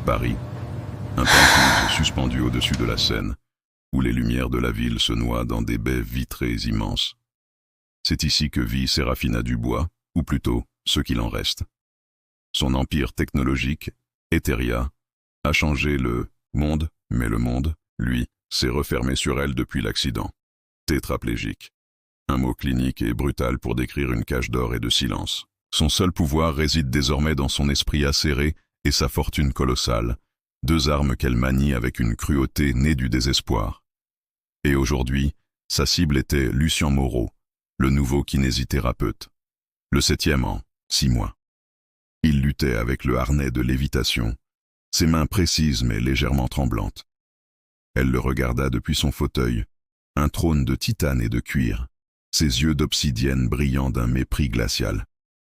Paris, un penthouse suspendu au-dessus de la Seine, où les lumières de la ville se noient dans des baies vitrées immenses. C'est ici que vit Sérafina Dubois, ou plutôt ce qu'il en reste. Son empire technologique, Etheria, a changé le monde, mais le monde, lui, s'est refermé sur elle depuis l'accident. Tétraplégique. Un mot clinique et brutal pour décrire une cage d'or et de silence. Son seul pouvoir réside désormais dans son esprit acéré et sa fortune colossale, deux armes qu'elle manie avec une cruauté née du désespoir. Et aujourd'hui, sa cible était Lucien Moreau, le nouveau kinésithérapeute. Le 7e en 6 mois. Il luttait avec le harnais de lévitation, ses mains précises mais légèrement tremblantes. Elle le regarda depuis son fauteuil, un trône de titane et de cuir, ses yeux d'obsidienne brillant d'un mépris glacial.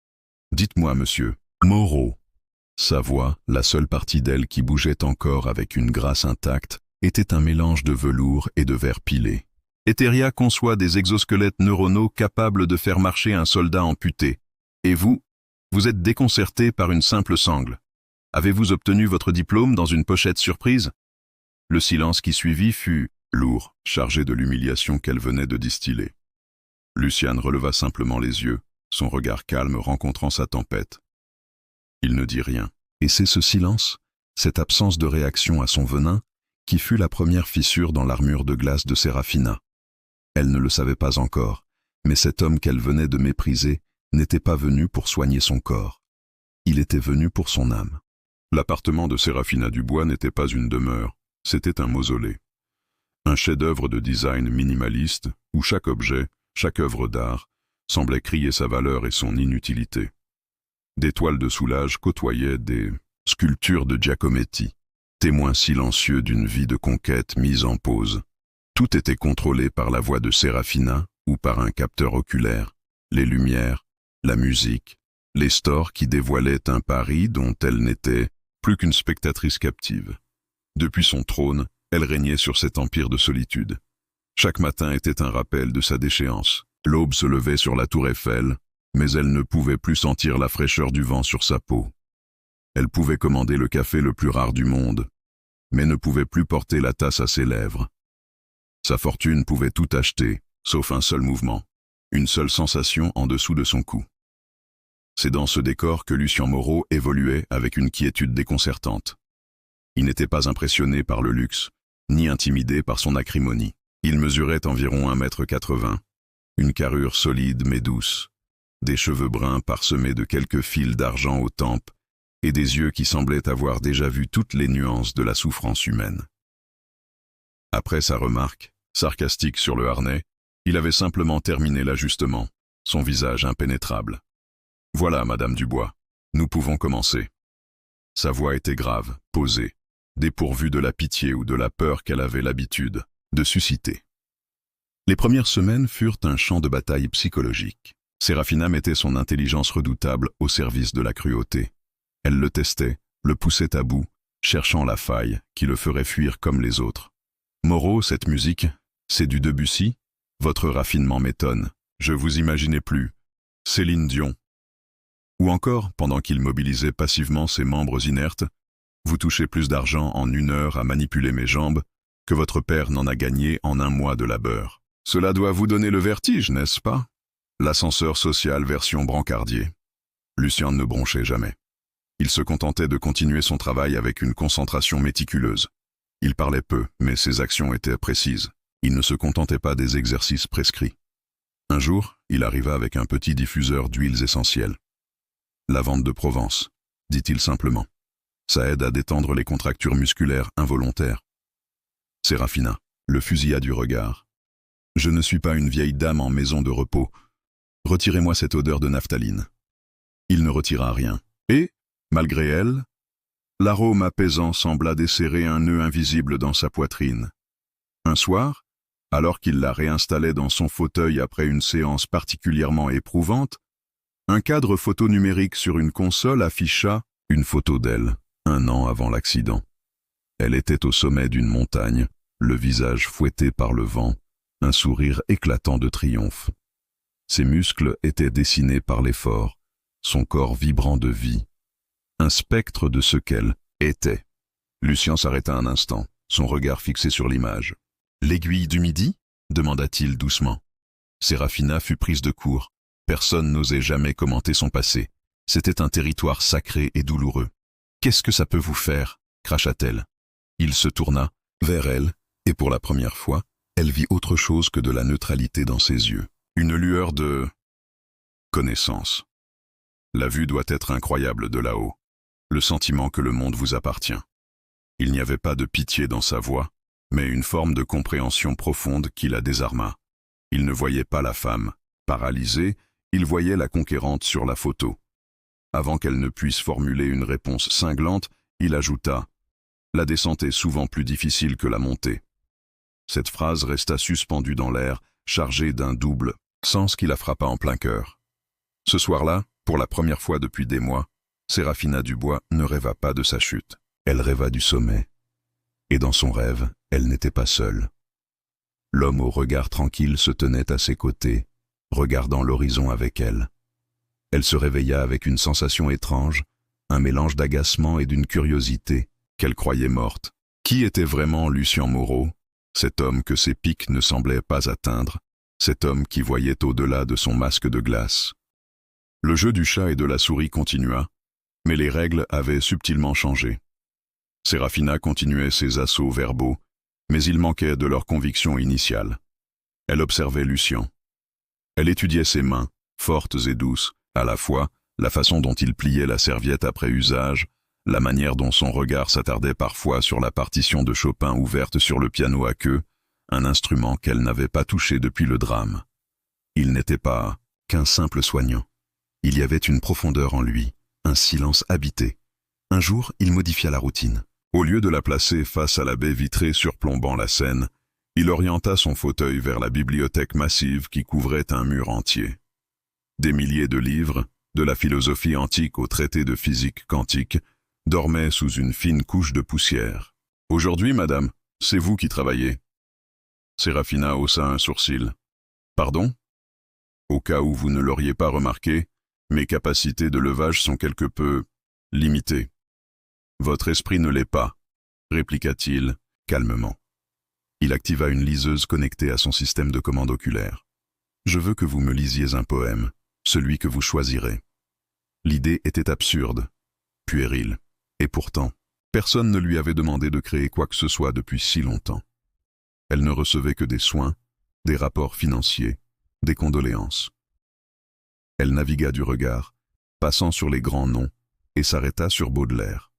« Dites-moi, monsieur, Moreau !» Sa voix, la seule partie d'elle qui bougeait encore avec une grâce intacte, était un mélange de velours et de verre pilé. Etheria conçoit des exosquelettes neuronaux capables de faire marcher un soldat amputé. Et vous êtes déconcerté par une simple sangle. Avez-vous obtenu votre diplôme dans une pochette surprise? Le silence qui suivit fut lourd, chargé de l'humiliation qu'elle venait de distiller. Luciane releva simplement les yeux, son regard calme rencontrant sa tempête. Il ne dit rien. Et c'est ce silence, cette absence de réaction à son venin, qui fut la première fissure dans l'armure de glace de Sérafina. Elle ne le savait pas encore, mais cet homme qu'elle venait de mépriser n'était pas venu pour soigner son corps. Il était venu pour son âme. L'appartement de Sérafina Dubois n'était pas une demeure, c'était un mausolée. Un chef-d'œuvre de design minimaliste où chaque objet, chaque œuvre d'art, semblait crier sa valeur et son inutilité. Des toiles de soulage côtoyaient des sculptures de Giacometti, témoins silencieux d'une vie de conquête mise en pause. Tout était contrôlé par la voix de Sérafina ou par un capteur oculaire, les lumières, la musique, les stores qui dévoilaient un Paris dont elle n'était plus qu'une spectatrice captive. Depuis son trône, elle régnait sur cet empire de solitude. Chaque matin était un rappel de sa déchéance. L'aube se levait sur la tour Eiffel, mais elle ne pouvait plus sentir la fraîcheur du vent sur sa peau. Elle pouvait commander le café le plus rare du monde, mais ne pouvait plus porter la tasse à ses lèvres. Sa fortune pouvait tout acheter, sauf un seul mouvement, une seule sensation en dessous de son cou. C'est dans ce décor que Lucien Moreau évoluait avec une quiétude déconcertante. Il n'était pas impressionné par le luxe, ni intimidé par son acrimonie. Il mesurait environ 1,80 m, une carrure solide mais douce, des cheveux bruns parsemés de quelques fils d'argent aux tempes et des yeux qui semblaient avoir déjà vu toutes les nuances de la souffrance humaine. Après sa remarque, sarcastique sur le harnais, il avait simplement terminé l'ajustement, son visage impénétrable. « Voilà, Madame Dubois, nous pouvons commencer. » Sa voix était grave, posée, dépourvue de la pitié ou de la peur qu'elle avait l'habitude de susciter. Les premières semaines furent un champ de bataille psychologique. Sérafina mettait son intelligence redoutable au service de la cruauté. Elle le testait, le poussait à bout, cherchant la faille qui le ferait fuir comme les autres. « Moreau, cette musique, c'est du Debussy? Votre raffinement m'étonne. Je vous imaginais plus. Céline Dion. » Ou encore, pendant qu'il mobilisait passivement ses membres inertes, « Vous touchez plus d'argent en 1 heure à manipuler mes jambes que votre père n'en a gagné en 1 mois de labeur. Cela doit vous donner le vertige, n'est-ce pas? » L'ascenseur social version brancardier. Lucien ne bronchait jamais. Il se contentait de continuer son travail avec une concentration méticuleuse. Il parlait peu, mais ses actions étaient précises. Il ne se contentait pas des exercices prescrits. Un jour, il arriva avec un petit diffuseur d'huiles essentielles. « Lavande de Provence », dit-il simplement. Ça aide à détendre les contractures musculaires involontaires. Sérafina le fusilla du regard. « Je ne suis pas une vieille dame en maison de repos. Retirez-moi cette odeur de naphtaline. » Il ne retira rien. Et, malgré elle, l'arôme apaisant sembla desserrer un nœud invisible dans sa poitrine. Un soir, alors qu'il la réinstallait dans son fauteuil après une séance particulièrement éprouvante, un cadre photo numérique sur une console afficha une photo d'elle, 1 an avant l'accident. Elle était au sommet d'une montagne, le visage fouetté par le vent, un sourire éclatant de triomphe. Ses muscles étaient dessinés par l'effort, son corps vibrant de vie, un spectre de ce qu'elle était. Lucien s'arrêta un instant, son regard fixé sur l'image. « L'aiguille du midi » demanda-t-il doucement. Sérafina fut prise de court. Personne n'osait jamais commenter son passé. C'était un territoire sacré et douloureux. « Qu'est-ce que ça peut vous faire » cracha-t-elle. Il se tourna vers elle, et pour la première fois, elle vit autre chose que de la neutralité dans ses yeux. Une lueur de connaissance. La vue doit être incroyable de là-haut. Le sentiment que le monde vous appartient. Il n'y avait pas de pitié dans sa voix, mais une forme de compréhension profonde qui la désarma. Il ne voyait pas la femme. Paralysée, il voyait la conquérante sur la photo. Avant qu'elle ne puisse formuler une réponse cinglante, il ajouta « La descente est souvent plus difficile que la montée ». Cette phrase resta suspendue dans l'air, chargée d'un double sens qui la frappa en plein cœur. Ce soir-là, pour la première fois depuis des mois, Sérafina Dubois ne rêva pas de sa chute. Elle rêva du sommet. Et dans son rêve, elle n'était pas seule. L'homme au regard tranquille se tenait à ses côtés, regardant l'horizon avec elle. Elle se réveilla avec une sensation étrange, un mélange d'agacement et d'une curiosité qu'elle croyait morte. Qui était vraiment Lucien Moreau, cet homme que ses pics ne semblaient pas atteindre, cet homme qui voyait au-delà de son masque de glace? Le jeu du chat et de la souris continua, mais les règles avaient subtilement changé. Sérafina continuait ses assauts verbaux, mais il manquait de leur conviction initiale. Elle observait Lucien. Elle étudiait ses mains, fortes et douces, à la fois la façon dont il pliait la serviette après usage, la manière dont son regard s'attardait parfois sur la partition de Chopin ouverte sur le piano à queue, un instrument qu'elle n'avait pas touché depuis le drame. Il n'était pas qu'un simple soignant. Il y avait une profondeur en lui, un silence habité. Un jour, il modifia la routine. Au lieu de la placer face à la baie vitrée surplombant la Seine, il orienta son fauteuil vers la bibliothèque massive qui couvrait un mur entier. Des milliers de livres, de la philosophie antique au traité de physique quantique, dormaient sous une fine couche de poussière. « Aujourd'hui, madame, c'est vous qui travaillez. » Sérafina haussa un sourcil. « Pardon ? Au cas où vous ne l'auriez pas remarqué, mes capacités de levage sont quelque peu limitées. » « Votre esprit ne l'est pas, » répliqua-t-il calmement. Il activa une liseuse connectée à son système de commande oculaire. « Je veux que vous me lisiez un poème, celui que vous choisirez. » L'idée était absurde, puérile, et pourtant, personne ne lui avait demandé de créer quoi que ce soit depuis si longtemps. Elle ne recevait que des soins, des rapports financiers, des condoléances. Elle navigua du regard, passant sur les grands noms, et s'arrêta sur Baudelaire.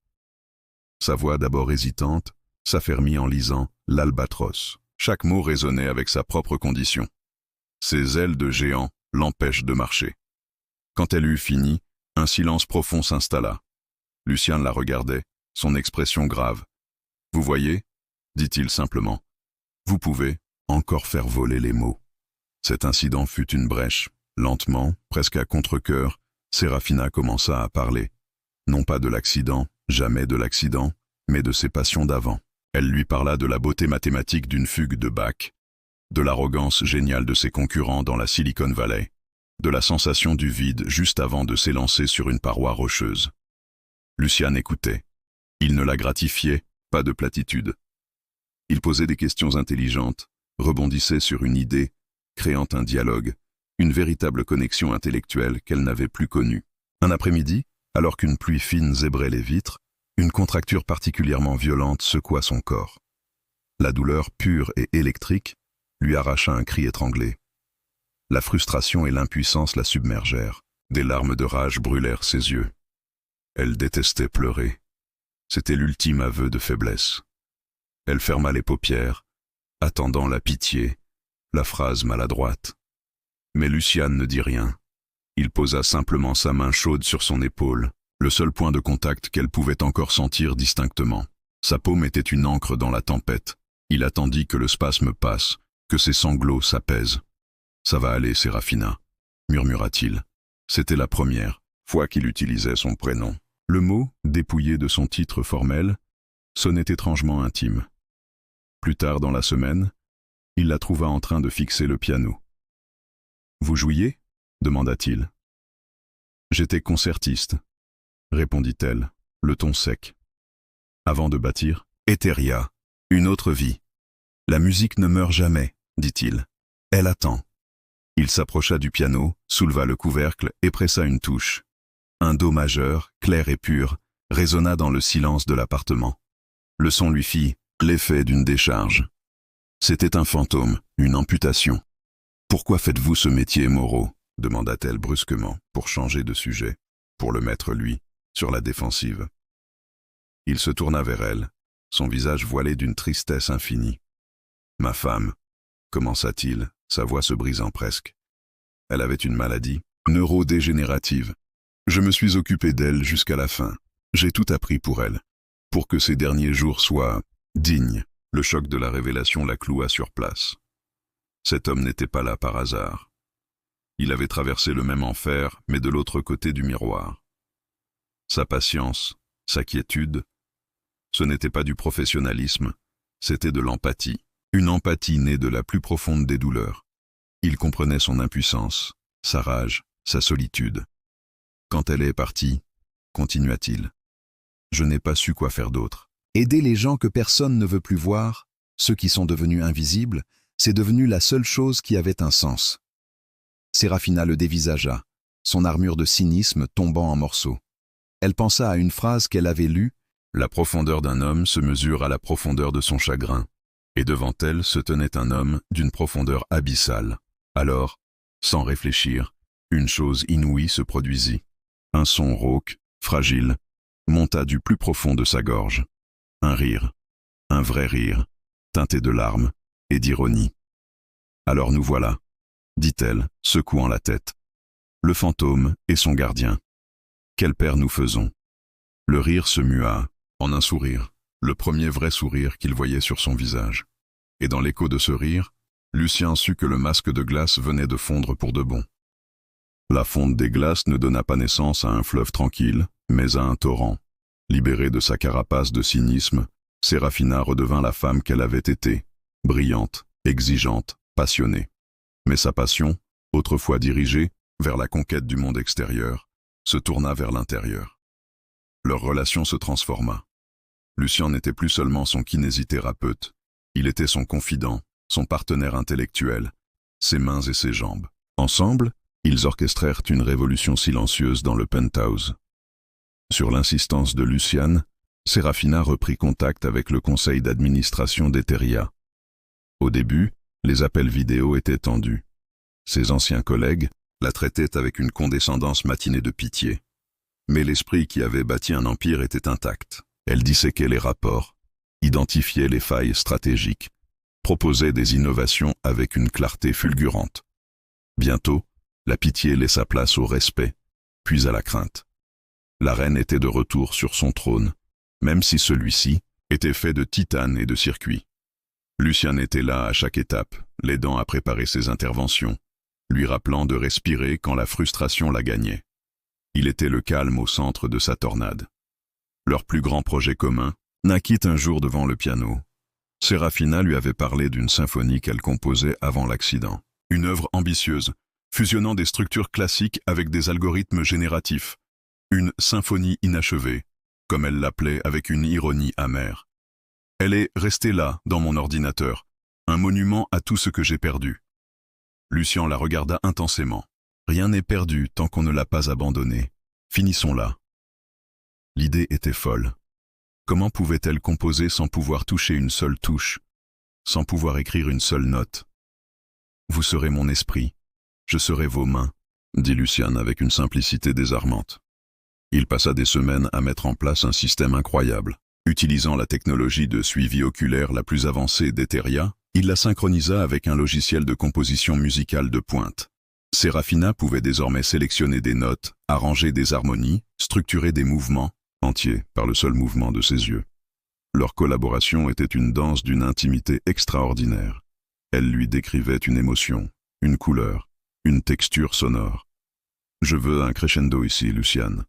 Sa voix d'abord hésitante s'affermit en lisant « L'Albatros ». Chaque mot résonnait avec sa propre condition. Ses ailes de géant l'empêchent de marcher. Quand elle eut fini, un silence profond s'installa. Lucien la regardait, son expression grave. « Vous voyez » dit-il simplement. « Vous pouvez encore faire voler les mots. » Cet incident fut une brèche. Lentement, presque à contre-cœur, Sérafina commença à parler. Non pas de l'accident, jamais de l'accident, mais de ses passions d'avant. Elle lui parla de la beauté mathématique d'une fugue de Bach, de l'arrogance géniale de ses concurrents dans la Silicon Valley, de la sensation du vide juste avant de s'élancer sur une paroi rocheuse. Lucien écoutait. Il ne la gratifiait, pas de platitude. Il posait des questions intelligentes, rebondissait sur une idée, créant un dialogue, une véritable connexion intellectuelle qu'elle n'avait plus connue. Un après-midi, alors qu'une pluie fine zébrait les vitres, une contracture particulièrement violente secoua son corps. La douleur pure et électrique lui arracha un cri étranglé. La frustration et l'impuissance la submergèrent. Des larmes de rage brûlèrent ses yeux. Elle détestait pleurer. C'était l'ultime aveu de faiblesse. Elle ferma les paupières, attendant la pitié, la phrase maladroite. Mais Lucien ne dit rien. Il posa simplement sa main chaude sur son épaule, le seul point de contact qu'elle pouvait encore sentir distinctement. Sa paume était une ancre dans la tempête. Il attendit que le spasme passe, que ses sanglots s'apaisent. « Ça va aller, Sérafina » murmura-t-il. C'était la première fois qu'il utilisait son prénom. Le mot, dépouillé de son titre formel, sonnait étrangement intime. Plus tard dans la semaine, il la trouva en train de fixer le piano. « Vous jouiez » demanda-t-il. « J'étais concertiste » répondit-elle, le ton sec. avant de bâtir Etheria, une autre vie. La musique ne meurt jamais, dit-il. Elle attend. Il s'approcha du piano, souleva le couvercle et pressa une touche. Un do majeur, clair et pur, résonna dans le silence de l'appartement. Le son lui fit l'effet d'une décharge. C'était un fantôme, une amputation. « Pourquoi faites-vous ce métier, Moreau ?» demanda-t-elle brusquement, pour changer de sujet, pour le mettre, lui, sur la défensive. Il se tourna vers elle, son visage voilé d'une tristesse infinie. « Ma femme, » commença-t-il, sa voix se brisant presque. Elle avait une maladie neurodégénérative. Je me suis occupé d'elle jusqu'à la fin. J'ai tout appris pour elle, pour que ses derniers jours soient dignes. Le choc de la révélation la cloua sur place. Cet homme n'était pas là par hasard. Il avait traversé le même enfer, mais de l'autre côté du miroir. Sa patience, sa quiétude, ce n'était pas du professionnalisme, c'était de l'empathie. Une empathie née de la plus profonde des douleurs. Il comprenait son impuissance, sa rage, sa solitude. Quand elle est partie, continua-t-il, je n'ai pas su quoi faire d'autre. Aider les gens que personne ne veut plus voir, ceux qui sont devenus invisibles, c'est devenu la seule chose qui avait un sens. Séraphina le dévisagea, son armure de cynisme tombant en morceaux. Elle pensa à une phrase qu'elle avait lue, « La profondeur d'un homme se mesure à la profondeur de son chagrin ». Et devant elle se tenait un homme d'une profondeur abyssale. Alors, sans réfléchir, une chose inouïe se produisit. Un son rauque, fragile, monta du plus profond de sa gorge. Un rire, un vrai rire, teinté de larmes et d'ironie. « Alors nous voilà », dit-elle, secouant la tête. « Le fantôme et son gardien. Quel père nous faisons ?» Le rire se mua en un sourire, le premier vrai sourire qu'il voyait sur son visage. Et dans l'écho de ce rire, Lucien sut que le masque de glace venait de fondre pour de bon. La fonte des glaces ne donna pas naissance à un fleuve tranquille, mais à un torrent. Libérée de sa carapace de cynisme, Séraphina redevint la femme qu'elle avait été, brillante, exigeante, passionnée. Mais sa passion, autrefois dirigée vers la conquête du monde extérieur, se tourna vers l'intérieur. Leur relation se transforma. Lucien n'était plus seulement son kinésithérapeute, il était son confident, son partenaire intellectuel, ses mains et ses jambes. Ensemble, ils orchestrèrent une révolution silencieuse dans le penthouse. Sur l'insistance de Luciane, Séraphina reprit contact avec le conseil d'administration d'Etheria. Au début, les appels vidéo étaient tendus. Ses anciens collègues la traitaient avec une condescendance matinée de pitié. Mais l'esprit qui avait bâti un empire était intact. Elle disséquait les rapports, identifiait les failles stratégiques, proposait des innovations avec une clarté fulgurante. Bientôt, la pitié laissa place au respect, puis à la crainte. La reine était de retour sur son trône, même si celui-ci était fait de titane et de circuits. Lucien était là à chaque étape, l'aidant à préparer ses interventions, lui rappelant de respirer quand la frustration la gagnait. Il était le calme au centre de sa tornade. Leur plus grand projet commun naquit un jour devant le piano. Séraphina lui avait parlé d'une symphonie qu'elle composait avant l'accident. Une œuvre ambitieuse, fusionnant des structures classiques avec des algorithmes génératifs. Une symphonie inachevée, comme elle l'appelait avec une ironie amère. Elle est restée là, dans mon ordinateur, un monument à tout ce que j'ai perdu. Lucien la regarda intensément. Rien n'est perdu tant qu'on ne l'a pas abandonné. Finissons-la. L'idée était folle. Comment pouvait-elle composer sans pouvoir toucher une seule touche, sans pouvoir écrire une seule note? Vous serez mon esprit, je serai vos mains, dit Lucien avec une simplicité désarmante. Il passa des semaines à mettre en place un système incroyable. Utilisant la technologie de suivi oculaire la plus avancée d'Etheria, il la synchronisa avec un logiciel de composition musicale de pointe. Séraphina pouvait désormais sélectionner des notes, arranger des harmonies, structurer des mouvements, entiers par le seul mouvement de ses yeux. Leur collaboration était une danse d'une intimité extraordinaire. Elle lui décrivait une émotion, une couleur, une texture sonore. « Je veux un crescendo ici, Luciane.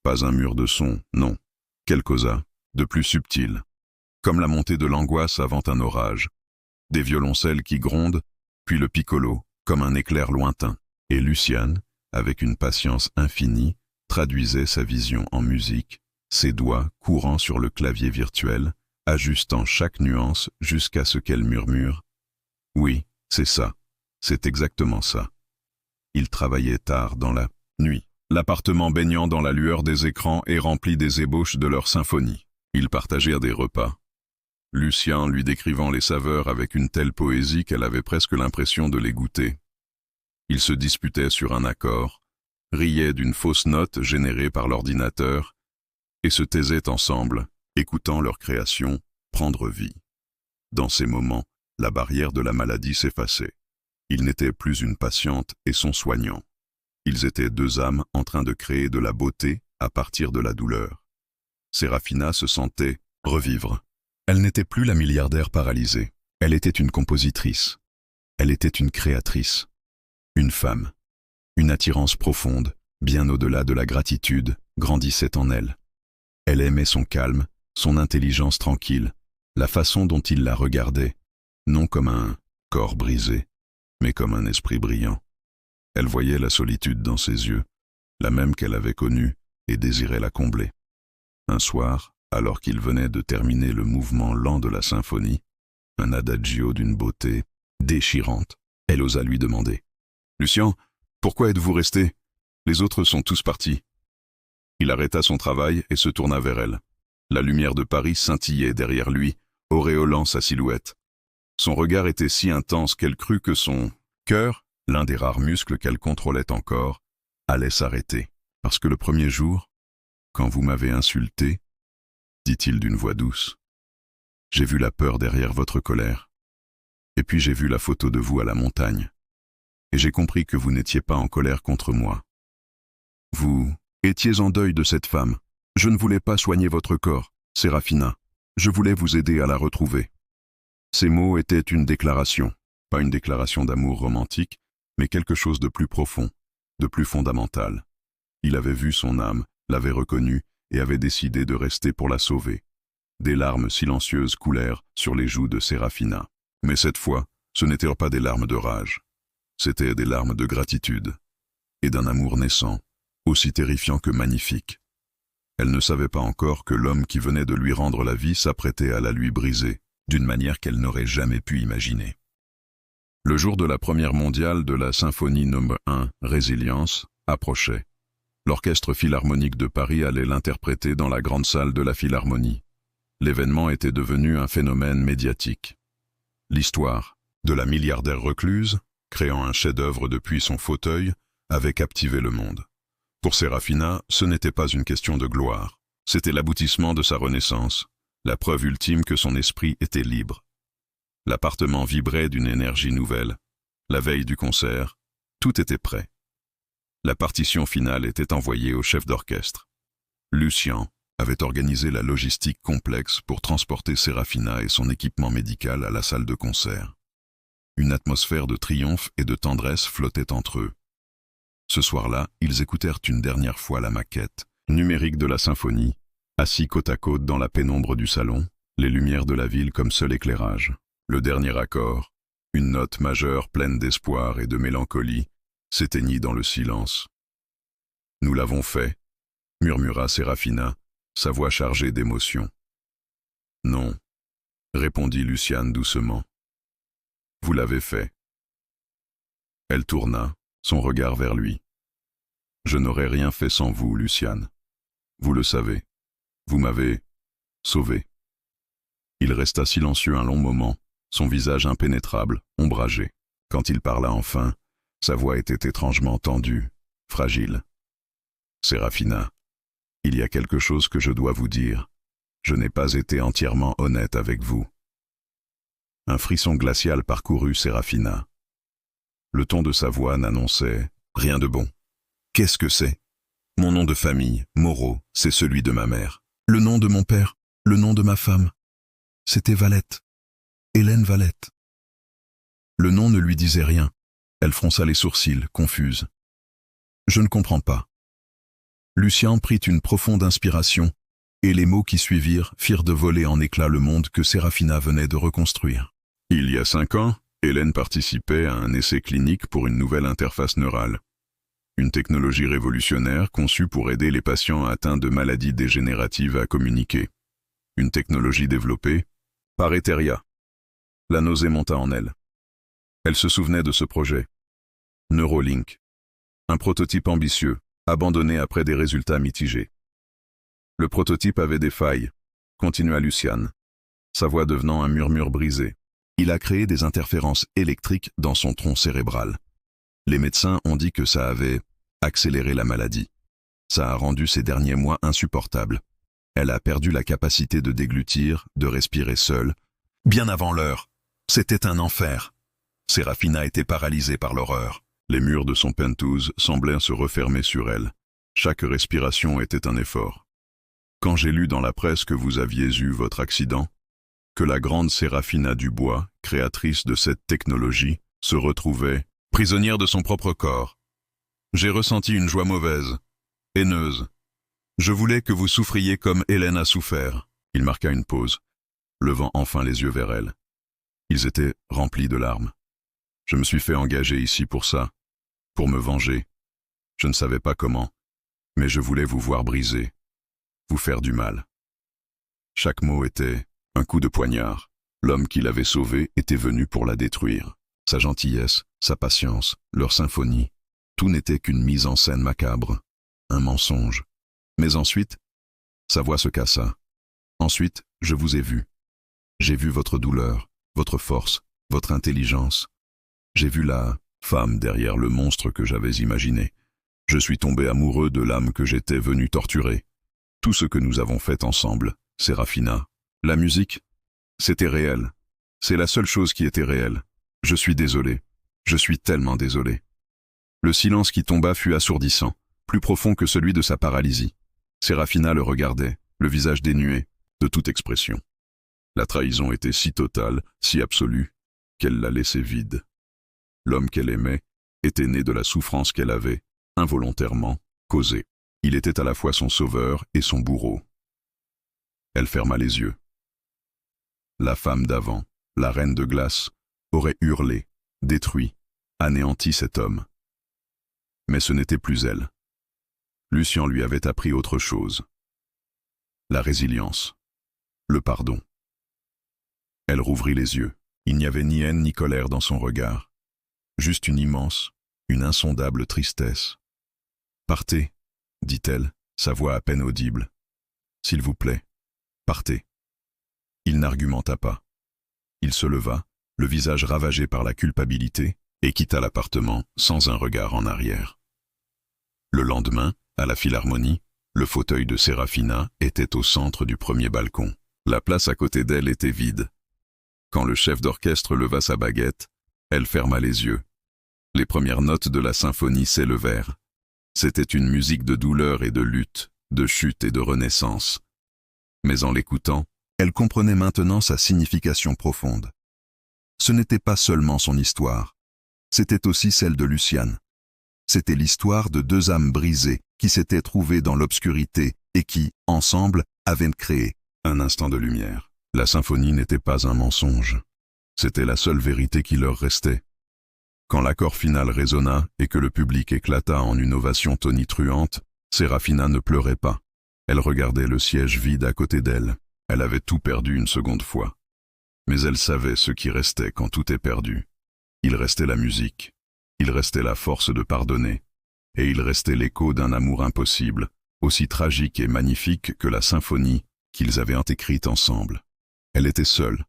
Pas un mur de son, non. Quelle causa, de plus subtil. Comme la montée de l'angoisse avant un orage. Des violoncelles qui grondent, puis le piccolo, comme un éclair lointain. » Et Luciane, avec une patience infinie, traduisait sa vision en musique, ses doigts courant sur le clavier virtuel, ajustant chaque nuance jusqu'à ce qu'elle murmure « Oui, c'est ça, c'est exactement ça ». Il travaillait tard dans la nuit, l'appartement baignant dans la lueur des écrans et rempli des ébauches de leur symphonie. Ils partagèrent des repas. Lucien lui décrivant les saveurs avec une telle poésie qu'elle avait presque l'impression de les goûter. Ils se disputaient sur un accord, riaient d'une fausse note générée par l'ordinateur et se taisaient ensemble, écoutant leur création prendre vie. Dans ces moments, la barrière de la maladie s'effaçait. Il n'était plus une patiente et son soignant. Ils étaient deux âmes en train de créer de la beauté à partir de la douleur. Sérafina se sentait revivre. Elle n'était plus la milliardaire paralysée. Elle était une compositrice. Elle était une créatrice. Une femme. Une attirance profonde, bien au-delà de la gratitude, grandissait en elle. Elle aimait son calme, son intelligence tranquille, la façon dont il la regardait, non comme un corps brisé, mais comme un esprit brillant. Elle voyait la solitude dans ses yeux, la même qu'elle avait connue, et désirait la combler. Un soir, alors qu'il venait de terminer le mouvement lent de la symphonie, un adagio d'une beauté déchirante, elle osa lui demander « Lucien, pourquoi êtes-vous resté? Les autres sont tous partis. » Il arrêta son travail et se tourna vers elle. La lumière de Paris scintillait derrière lui, auréolant sa silhouette. Son regard était si intense qu'elle crut que son cœur, l'un des rares muscles qu'elle contrôlait encore, allait s'arrêter. « Parce que le premier jour, quand vous m'avez insulté, dit-il d'une voix douce, j'ai vu la peur derrière votre colère. Et puis j'ai vu la photo de vous à la montagne. Et j'ai compris que vous n'étiez pas en colère contre moi. Vous étiez en deuil de cette femme. Je ne voulais pas soigner votre corps, Sérafina. Je voulais vous aider à la retrouver. » Ces mots étaient une déclaration, pas une déclaration d'amour romantique, mais quelque chose de plus profond, de plus fondamental. Il avait vu son âme, l'avait reconnue et avait décidé de rester pour la sauver. Des larmes silencieuses coulèrent sur les joues de Sérafina. Mais cette fois, ce n'étaient pas des larmes de rage. C'étaient des larmes de gratitude et d'un amour naissant, aussi terrifiant que magnifique. Elle ne savait pas encore que l'homme qui venait de lui rendre la vie s'apprêtait à la lui briser, d'une manière qu'elle n'aurait jamais pu imaginer. Le jour de la première mondiale de la symphonie No. 1, Résilience, approchait. L'orchestre philharmonique de Paris allait l'interpréter dans la grande salle de la Philharmonie. L'événement était devenu un phénomène médiatique. L'histoire de la milliardaire recluse, créant un chef-d'œuvre depuis son fauteuil, avait captivé le monde. Pour Sérafina, ce n'était pas une question de gloire. C'était l'aboutissement de sa renaissance, la preuve ultime que son esprit était libre. L'appartement vibrait d'une énergie nouvelle. La veille du concert, tout était prêt. La partition finale était envoyée au chef d'orchestre. Lucien avait organisé la logistique complexe pour transporter Sérafina et son équipement médical à la salle de concert. Une atmosphère de triomphe et de tendresse flottait entre eux. Ce soir-là, ils écoutèrent une dernière fois la maquette numérique de la symphonie, assis côte à côte dans la pénombre du salon, les lumières de la ville comme seul éclairage. Le dernier accord, une note majeure pleine d'espoir et de mélancolie, s'éteignit dans le silence. « Nous l'avons fait », murmura Sérafina, sa voix chargée d'émotion. « Non », répondit Luciane doucement. « Vous l'avez fait. » Elle tourna, son regard vers lui. « Je n'aurais rien fait sans vous, Luciane. Vous le savez. Vous m'avez sauvé. » Il resta silencieux un long moment, son visage impénétrable, ombragé. Quand il parla enfin, sa voix était étrangement tendue, fragile. « Sérafina, il y a quelque chose que je dois vous dire. Je n'ai pas été entièrement honnête avec vous. » Un frisson glacial parcourut Sérafina. Le ton de sa voix n'annonçait rien de bon. « Qu'est-ce que c'est ? Mon nom de famille, Moreau, c'est celui de ma mère. Le nom de mon père, le nom de ma femme. C'était Valette. Hélène Valette. » Le nom ne lui disait rien. Elle fronça les sourcils, confuse. « Je ne comprends pas. » Lucien prit une profonde inspiration, et les mots qui suivirent firent de voler en éclats le monde que Sérafina venait de reconstruire. Il y a 5 ans, Hélène participait à un essai clinique pour une nouvelle interface neurale. Une technologie révolutionnaire conçue pour aider les patients atteints de maladies dégénératives à communiquer. Une technologie développée par Etheria. La nausée monta en elle. Elle se souvenait de ce projet. Neuralink. Un prototype ambitieux, abandonné après des résultats mitigés. Le prototype avait des failles, continua Luciane, sa voix devenant un murmure brisé. Il a créé des interférences électriques dans son tronc cérébral. Les médecins ont dit que ça avait accéléré la maladie. Ça a rendu ces derniers mois insupportables. Elle a perdu la capacité de déglutir, de respirer seule. Bien avant l'heure. C'était un enfer. Serafina était paralysée par l'horreur. Les murs de son penthouse semblaient se refermer sur elle. Chaque respiration était un effort. Quand j'ai lu dans la presse que vous aviez eu votre accident, que la grande Serafina Dubois, créatrice de cette technologie, se retrouvait prisonnière de son propre corps, j'ai ressenti une joie mauvaise, haineuse. Je voulais que vous souffriez comme Hélène a souffert. Il marqua une pause, levant enfin les yeux vers elle. Ils étaient remplis de larmes. Je me suis fait engager ici pour ça, pour me venger. Je ne savais pas comment, mais je voulais vous voir briser, vous faire du mal. Chaque mot était un coup de poignard. L'homme qui l'avait sauvée était venu pour la détruire. Sa gentillesse, sa patience, leur symphonie, tout n'était qu'une mise en scène macabre, un mensonge. Mais ensuite, sa voix se cassa. Ensuite, je vous ai vu. J'ai vu votre douleur, votre force, votre intelligence. J'ai vu la femme derrière le monstre que j'avais imaginé. Je suis tombé amoureux de l'âme que j'étais venu torturer. Tout ce que nous avons fait ensemble, Serafina, la musique, c'était réel. C'est la seule chose qui était réelle. Je suis désolé. Je suis tellement désolé. Le silence qui tomba fut assourdissant, plus profond que celui de sa paralysie. Serafina le regardait, le visage dénué de toute expression. La trahison était si totale, si absolue, qu'elle la laissait vide. L'homme qu'elle aimait était né de la souffrance qu'elle avait, involontairement, causée. Il était à la fois son sauveur et son bourreau. Elle ferma les yeux. La femme d'avant, la reine de glace, aurait hurlé, détruit, anéanti cet homme. Mais ce n'était plus elle. Lucien lui avait appris autre chose. La résilience. Le pardon. Elle rouvrit les yeux. Il n'y avait ni haine ni colère dans son regard. Juste une immense, une insondable tristesse. « Partez, dit-elle, sa voix à peine audible. S'il vous plaît, partez. » Il n'argumenta pas. Il se leva, le visage ravagé par la culpabilité, et quitta l'appartement sans un regard en arrière. Le lendemain, à la Philharmonie, le fauteuil de Serafina était au centre du premier balcon. La place à côté d'elle était vide. Quand le chef d'orchestre leva sa baguette, elle ferma les yeux. Les premières notes de la symphonie s'élevèrent. C'était une musique de douleur et de lutte, de chute et de renaissance. Mais en l'écoutant, elle comprenait maintenant sa signification profonde. Ce n'était pas seulement son histoire, c'était aussi celle de Luciane. C'était l'histoire de deux âmes brisées qui s'étaient trouvées dans l'obscurité et qui, ensemble, avaient créé un instant de lumière. La symphonie n'était pas un mensonge. C'était la seule vérité qui leur restait. Quand l'accord final résonna et que le public éclata en une ovation tonitruante, Serafina ne pleurait pas. Elle regardait le siège vide à côté d'elle. Elle avait tout perdu une seconde fois. Mais elle savait ce qui restait quand tout est perdu. Il restait la musique. Il restait la force de pardonner. Et il restait l'écho d'un amour impossible, aussi tragique et magnifique que la symphonie qu'ils avaient écrite ensemble. Elle était seule.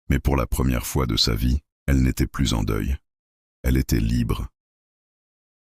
Mais pour la première fois de sa vie, elle n'était plus en deuil. Elle était libre.